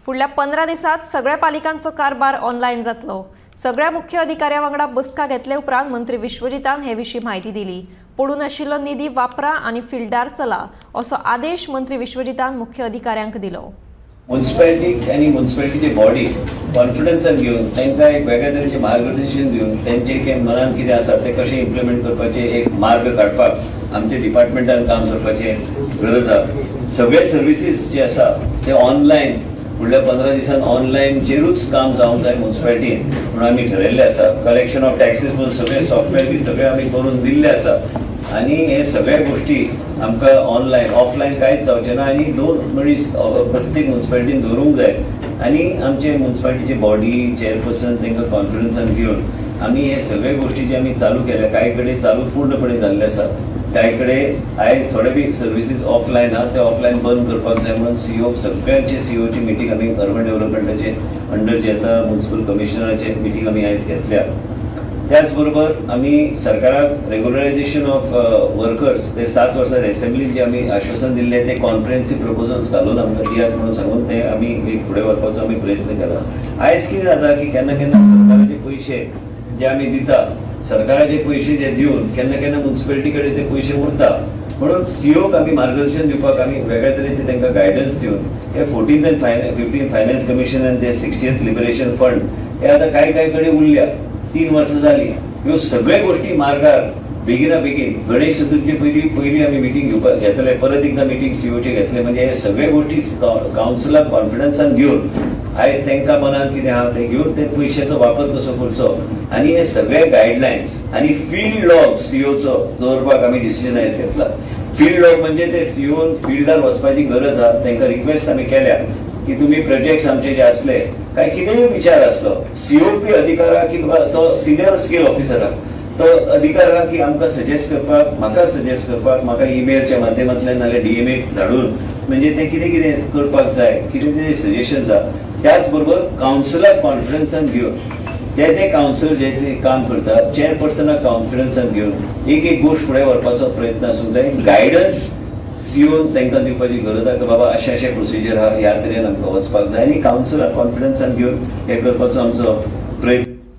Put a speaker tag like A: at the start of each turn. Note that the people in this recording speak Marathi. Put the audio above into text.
A: फुडल्या 15 दिसात सगळ्या पालिकांचो कारभार ऑनलायन जातलो। सगळ्या मुख्य अधिकाऱ्यां वांगडा बसका घेतले उपरांत मंत्री विश्वजितान हे विशीं म्हायती दिली। पडून आशिल्लो निधी वापरा आनी फिल्डार चला असो आदेश मंत्री विश्वजितान मुख्य अधिकाऱ्यांक दिलो।
B: म्युनिसिपॅलिटी आणि म्युनिसिपॅलिटीचे बॉडी कॉन्फिडन्सान घेवन तांकां एक वेगळ्या तरेचें मार्गदर्शन दिवन तेंचे मनान कितें आसा ते कशें इम्प्लिमेंट करपाचे एक मार्ग काडपाक आमच्या डिपार्टमेंटान काम करपाचें गरज आसा। सगळे सर्विसीस जे आसा ते ऑनलायन फुडल्या 15 दिसान ऑनलायनचेरूच काम जावंक जाय म्युनिसिपॅलिटीन म्हणून आमी ठरयल्लें आसा। कलेक्शन ऑफ टॅक्सीस म्हणून सगळे सॉफ्टवेअर बी सगळे आमी करून दिल्ले आसा आणि हे सगळे गोष्टी आमकां ऑनलायन ऑफलायन कांयच जावचें ना आनी 2 मनीस प्रत्येक म्युनिसिपॅलिटीन दवरूंक जाय आनी आमचे म्युनिसिपॅलिटीचे बॉडी चेअरपर्सन तांकां कॉन्फिडन्सान घेवन आमी हे सगळे गोष्टी जे आमी चालू केल्या कांय कडेन चालू पूर्णपणे जाल्ले आसा। कांय कडेन आयज थोडे बी सर्विसीस ऑफलायन आहा ते ऑफलायन बंद करपाक जाय म्हणून सीओ सगळ्यांचे सीओची मिटींग आमी अर्बन डेव्हलपमेंटाचे अंडर जे येता म्युनिसिपल कमिशनराचे मिटींग आमी आयज घेतल्या। त्याच बरोबर आमी सरकाराक रेग्युलरायझेशन ऑफ वर्कर्स ते 7 वर्सां असेंब्लीक जे आमी आश्वासन दिल्ले ते कॉन्फ्रेन्सिव प्रपोजल्स घालून आमकां दियात म्हणून सांगून ते आमी एक फुडें व्हरपाचो आमी प्रयत्न केला। आयज कितें जाता की केन्ना केन्ना सरकाराचे पयशे जे आमी दिता सरकाराचे पयशे जे दिवन केन्ना केन्ना म्युनिसिपॅलिटी कडेन ते पयशे उरता म्हणून सीओक आमी मार्गदर्शन दिवपाक आमी वेगळ्या तरेचे तांकां गायडन्स दिवन हे 14th and 15th finance commission आनी ते 60th लिबरेशन फंड हे आतां कांय कडेन उरल्या 3 वर्सां जाली। ह्यो सगळे गोष्टी मार्गार बेगिना बेगीन गणेश चतुर्थी पयली आमी मिटींग घेतले परत एकदा मिटींग सीओचे घेतले म्हणजे हे सगळे गोष्टी कावन्सिलाक कॉन्फिडन्सान घेवन आयज तांकां मनान कितें आहा ते घेवन ते पयशांचो वापर कसो करचो आनी हे सगळे गायडलायन्स आनी फील्ड लॉग सीओचो दवरपाक आमी डिसिजन आयज घेतला। फील्ड लॉग म्हणजे ते सीओन फिल्डार वचपाची गरज आहा तांकां रिक्वेस्ट आमी केल्या की तुम्ही प्रोजेक्ट्स आमचे जे असले काय कितेंय विचार आसलो सीओपी अधिकाराक की तो सिनियर स्केल ऑफिसराक तो अधिकाराक की आमकां सजेस्ट करपाक म्हाका सजेस्ट करपाक म्हाका ईमेलच्या माध्यमांतल्यान नाल्यार डीएमए धाडून म्हणजे ते कितें कितें करपाक जाय कितें कितें सजेशन्स आहा त्याच बरोबर कावन्सिलाक कॉन्फिडन्सान घेवन ते कावन्सिल जे ते काम करता चेअरपर्सनाक कॉन्फिडन्सान घेवन एक गोष्ट फुडें व्हरपाचो प्रयत्न आसूंक जाय। गायडन्स सीओन तांकां दिवपाची गरज आहा की बाबा अशें प्रोसिजर आहा ह्या तरेन आमकां वचपाक जाय आनी कावन्सिलाक कॉन्फिडन्सान घेवन हे करपाचो आमचो प्रयत्न